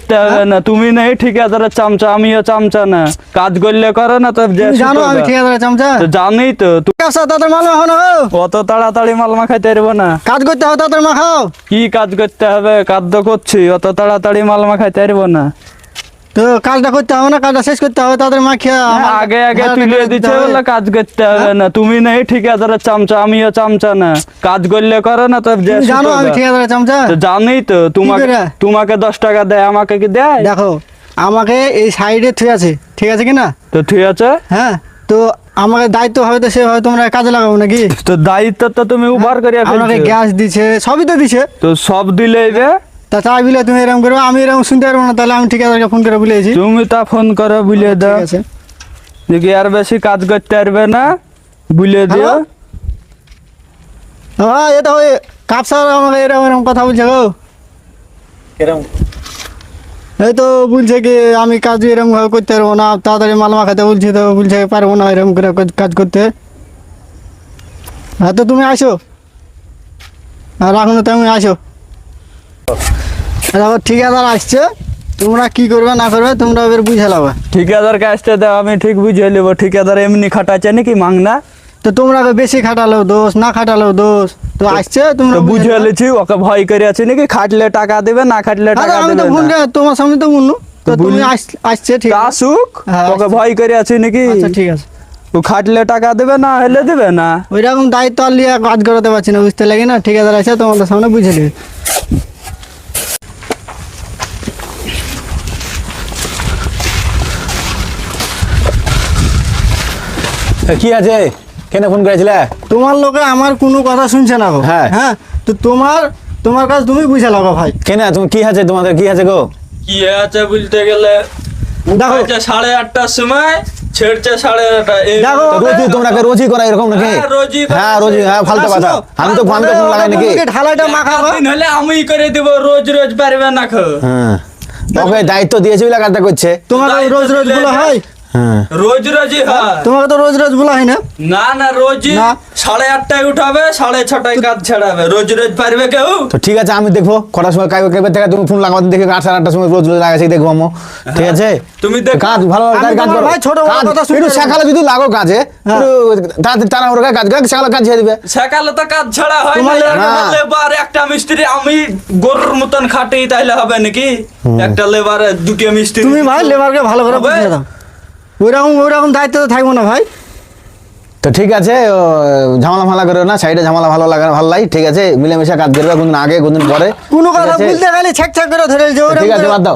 করতে হবে না, তুমি নেই ঠিকাদারের চামচা, আমিও চামচা না। কাজ করলে করে না তো জানো আমি ঠিকাদারের চামচা? জানি তো। তাদের মাল মাখানো অত তাড়াতাড়ি মাল মাখাইতে পারবো না। কাজ করতে হবে তাদের মাখাও। কি কাজ করতে হবে? কাজ তো করছি, অত তাড়াতাড়ি মাল মাখাইতে পারবো না। তো কাজটা করতে হবে না, কাজটা শেষ করতে হবে তাদের মাখিয়া। আগে আগে তুলে দিচ্ছে বলে কাজ করতে হবে না, তুমি নেই ঠিকাদারের চামচা, আমিও চামচা না। কাজ করলে করে না তো জানো আমি ঠিকাদারের চামচা? জানি তো। তোমাকে 10 টাকা দেয়, আমাকে কি দেয়? দেখো আমাকে এই সাইডে ঠিক আছে, ঠিক আছে কিনা? তো ঠিক আছে, হ্যাঁ। তো আমাকে দায়িত্ব হয়তো সে হয় তোমরা কাজে লাগাবো নাকি? তো দায়িত্ব তো তুমি উবার করিয়া আমাকে ফেলছো। গ্যাস দিছে, সবই তো দিছে। তো সব দিলেই বে। তা তাই বলে তুমি এরকম করবে, আমি এরকম শুনতে পারবো না। তাহলে আমি ঠিকাদারকে ফোন করে বলেছি। তুমি তা ফোন করে বুঝিয়ে দাও, ঠিক আছে। দেখি আর বেশি কাজ করতে পারবে না, বুঝিয়ে দিও। হ্যাঁ এটা ওই কাপসা আমাকে এরকম এরকম কথা বলছে গো। এই তো বলছে কি আমি কাজ এরকম ভাবে করতে পারবো না, তাড়াতাড়ি মাল মাখাতে বলছি, তো বলছে পারবো না এরকম করে কাজ করতে। হ্যাঁ তো তুমি আসো, আর রাখুন তুমি আসো। দেখো ঠিকাদার আসছে, তোমরা কি করবে না করবে তোমরা এবার বুঝে নেবে। ঠিকাদার কাজটা দাও, আমি ঠিক বুঝিয়ে নেবো। ঠিকাদার এমনি খাটাচ্ছে নাকি মাংনা? তো তোমরা বেশি খাটালেও দোষ, না খাটালেও দোষ। তো আসছে তোমরা বুঝে বুঝিয়ে লিছি, ওকে ভয় করে আছে নাকি? খাটলে টাকা দেবে, না খাটলে টাকা আমি তো দেবে ফোন না। তোমার সামনে তো বললো। তো তুমি আসছে ঠিক আছে। আসুক, হ্যাঁ, ওকে আসছে। ভয় করে আছে নাকি? আচ্ছা ঠিক আছে। ও খাটলে টাকা দেবে, না হলে দেবে না। ওইরকম দায়িত্ব আর লিয়ে কাজ করাতে পারছি না, বুঝতে লাগে না? ঠিকাদার আছে তোমাদের সামনে বুঝে নেবে। কি আছে? কেন ফোন করেছিলে? তোমার লোকে আমার কোনো কথা শুনছে না গো। হ্যাঁ। হ্যাঁ তো তোমার কাজ তুমি বুঝে লাগো ভাই। কেন তুমি কি আছে, তোমাদের কি আছে গো? কি আছে বলতে গেলে দেখো 8:30টার সময় ছেড়ছে 9:30। দেখো তো রোজই তোমরা রোজই করা এরকম নাকি? হ্যাঁ, রোজই করা হ্যাঁ রোজই, হ্যাঁ ফালতু কথা। আমি তো ফোন লাগাই নাকি? ঢালাইটা মাখাবো। দিন হলে আমি করে দেবো, রোজ রোজ পারবে না খো। হ্যাঁ ওকে দায়িত্ব দিয়েছি বলে কাজটা করছে। তোমাকে রোজ রোজ বলা হয়? হ্যাঁ রোজ রোজই হয়। তোমাকে তো রোজ রোজ বলা হয় না। না না, রোজই না। 8:30টায় উঠাবে, 6:30টায় কাজ ছাড়াবে। রোজ রোজ পারবে কেউ? তো ঠিক আছে, আমি দেখবো কটার সময় কাইবে থেকে তুমি ফোন লাগাতে দেখি 8:30টার সময় রোজ রোজ লাগাইছি দেখবো আমি। ঠিক আছে তুমি দেখো। কাজ ভালো আমি কাজ তোমার করো। ভাই ছোট বড় কাজ কথা শুনতে একটু পারবো না। সকালে যদি লাগো কাজে, হ্যাঁ। একটু তারা ওর কাজ করে সকালে কাজ ছেড়ে দিবে। সকালে তো কাজ ছাড়া হয় না। তোমার না। লেবার একটা মিস্ত্রি আমি গরুর মতন খাটি, তাইলে হবে নাকি? একটা লেবার দুটো মিস্ত্রি। তুমি ভাই লেবারকে ভালো করে হবে? বুঝিয়ে দাও। ওইরকম দায়িত্ব তো থাকবো না ভাই। তো ঠিক আছে, ঝামেলা ফালা করো না, সাইডে ঝামেলা ভালো লাগে ভালো লাগে। ঠিক আছে, মিলেমিশে কাজ করবে, কোনদিন আগে কোনদিন পরে। কোনো ঠিক কথা আছে? বলতে গেলে ছ্যাক ছ্যাক করে ধরে ঠিক আছে, বাদ দাও।